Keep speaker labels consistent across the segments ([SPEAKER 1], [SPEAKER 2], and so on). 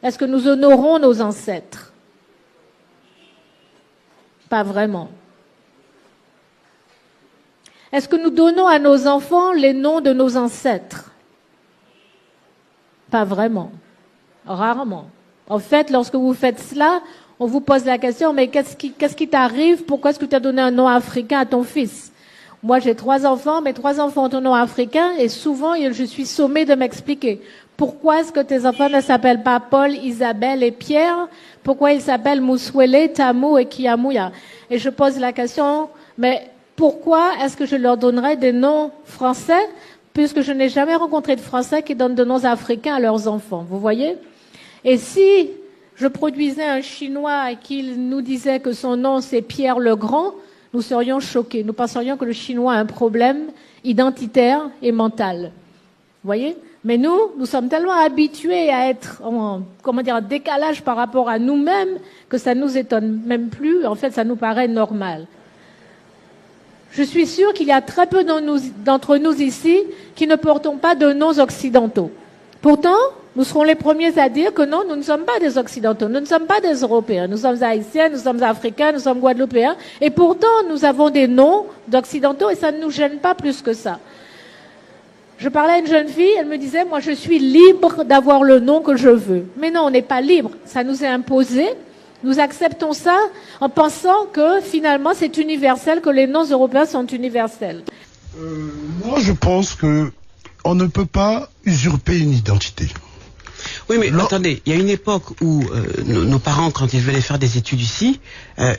[SPEAKER 1] Est-ce que nous honorons nos ancêtres? Pas vraiment. Est-ce que nous donnons à nos enfants les noms de nos ancêtres? Pas vraiment. Rarement. En fait, lorsque vous faites cela, on vous pose la question, mais qu'est-ce qui t'arrive? Pourquoi est-ce que tu as donné un nom africain à ton fils? Moi, j'ai 3 enfants, mes 3 enfants ont un nom africain, et souvent, je suis sommée de m'expliquer. Pourquoi est-ce que tes enfants ne s'appellent pas Paul, Isabelle et Pierre? Pourquoi ils s'appellent Mouswele, Tamou et Kiamouya? Et je pose la question, mais pourquoi est-ce que je leur donnerais des noms français, puisque je n'ai jamais rencontré de Français qui donnent des noms africains à leurs enfants? Vous voyez? Et si je produisais un Chinois et qu'il nous disait que son nom c'est Pierre le Grand, nous serions choqués. Nous penserions que le Chinois a un problème identitaire et mental. Vous voyez? Mais nous sommes tellement habitués à être en décalage par rapport à nous-mêmes que ça nous étonne même plus. En fait, ça nous paraît normal. Je suis sûre qu'il y a très peu d'entre nous ici qui ne portons pas de noms occidentaux. Pourtant, nous serons les premiers à dire que non, nous ne sommes pas des Occidentaux, nous ne sommes pas des Européens, nous sommes Haïtiens, nous sommes Africains, nous sommes Guadeloupéens, et pourtant nous avons des noms d'Occidentaux et ça ne nous gêne pas plus que ça. Je parlais à une jeune fille, elle me disait, moi je suis libre d'avoir le nom que je veux. Mais non, on n'est pas libre, ça nous est imposé, nous acceptons ça en pensant que finalement c'est universel, que les noms européens sont universels.
[SPEAKER 2] Moi je pense que on ne peut pas usurper une identité.
[SPEAKER 3] Oui, mais attendez, il y a une époque où nos parents, quand ils venaient faire des études ici,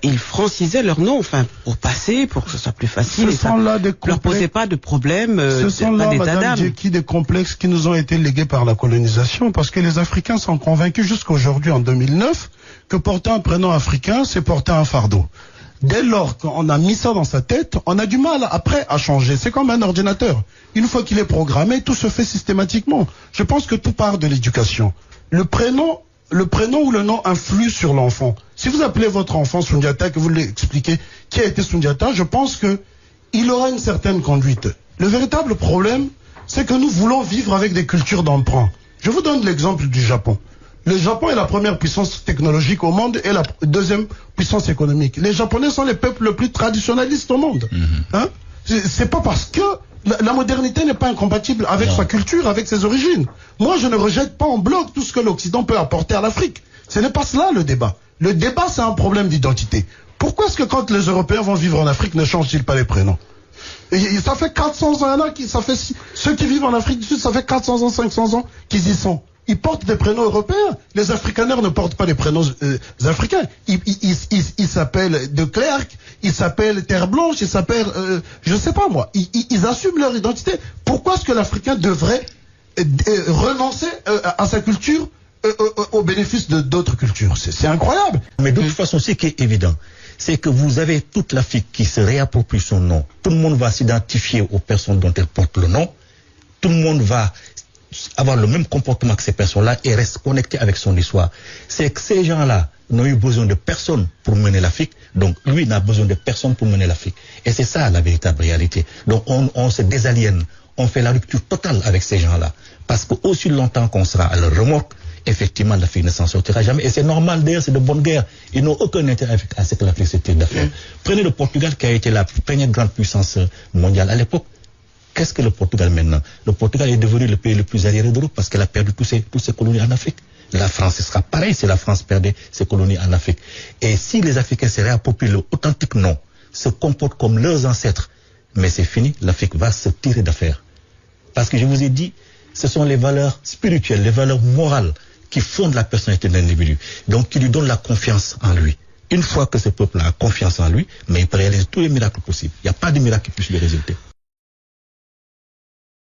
[SPEAKER 3] ils francisaient leur nom, enfin, pour passer, pour que ce soit plus facile.
[SPEAKER 2] Ce sont là des
[SPEAKER 3] complexes. Leur posait pas de problème.
[SPEAKER 2] Ce sont là, Madame Djeki, des complexes qui nous ont été légués par la colonisation, parce que les Africains sont convaincus jusqu'à aujourd'hui, en 2009, que porter un prénom africain, c'est porter un fardeau. Dès lors qu'on a mis ça dans sa tête, on a du mal après à changer. C'est comme un ordinateur. Une fois qu'il est programmé, tout se fait systématiquement. Je pense que tout part de l'éducation. Le prénom ou le nom influe sur l'enfant. Si vous appelez votre enfant Sundiata, que vous lui expliquez qui a été Sundiata, je pense que il aura une certaine conduite. Le véritable problème, c'est que nous voulons vivre avec des cultures d'emprunt. Je vous donne l'exemple du Japon. Le Japon est la première puissance technologique au monde et la deuxième puissance économique. Les Japonais sont les peuples les plus traditionnalistes au monde. Hein? C'est pas parce que la modernité n'est pas incompatible avec sa culture, avec ses origines. Moi, je ne rejette pas en bloc tout ce que l'Occident peut apporter à l'Afrique. Ce n'est pas cela le débat. Le débat, c'est un problème d'identité. Pourquoi est-ce que quand les Européens vont vivre en Afrique, ne changent-ils pas les prénoms? Et ça fait 400 ans, ceux qui vivent en Afrique du Sud, ça fait 400 ans, 500 ans qu'ils y sont. Ils portent des prénoms européens. Les Afrikaners ne portent pas des prénoms africains. Ils s'appellent De Klerk, ils s'appellent Terre Blanche, ils s'appellent, je sais pas moi. Ils assument leur identité. Pourquoi est-ce que l'Africain devrait renoncer à sa culture au bénéfice d'autres cultures? C'est incroyable.
[SPEAKER 4] Mais de toute façon, ce qui est évident, c'est que vous avez toute l'Afrique qui se réapproprie son nom. Tout le monde va s'identifier aux personnes dont elle porte le nom. Tout le monde va avoir le même comportement que ces personnes-là et reste connecté avec son histoire. C'est que ces gens-là n'ont eu besoin de personne pour mener l'Afrique, donc lui n'a besoin de personne pour mener l'Afrique. Et c'est ça la véritable réalité. Donc on se désaliène, on fait la rupture totale avec ces gens-là. Parce qu'aussi longtemps qu'on sera à leur remorque, effectivement l'Afrique ne s'en sortira jamais. Et c'est normal d'ailleurs, c'est de bonne guerre. Ils n'ont aucun intérêt à ce que l'Afrique se tire d'affaire. Prenez le Portugal qui a été la première grande puissance mondiale à l'époque. Qu'est-ce que le Portugal maintenant? Le Portugal est devenu le pays le plus arriéré d'Europe parce qu'elle a perdu toutes ses colonies en Afrique. La France, ce sera pareil si la France perdait ses colonies en Afrique. Et si les Africains se réapproprient le authentique nom, se comportent comme leurs ancêtres, mais c'est fini, l'Afrique va se tirer d'affaire. Parce que je vous ai dit, ce sont les valeurs spirituelles, les valeurs morales qui fondent la personnalité de l'individu. Donc qui lui donnent la confiance en lui. Une fois que ce peuple a confiance en lui, mais il peut réaliser tous les miracles possibles. Il n'y a pas de miracle qui puisse lui résulter.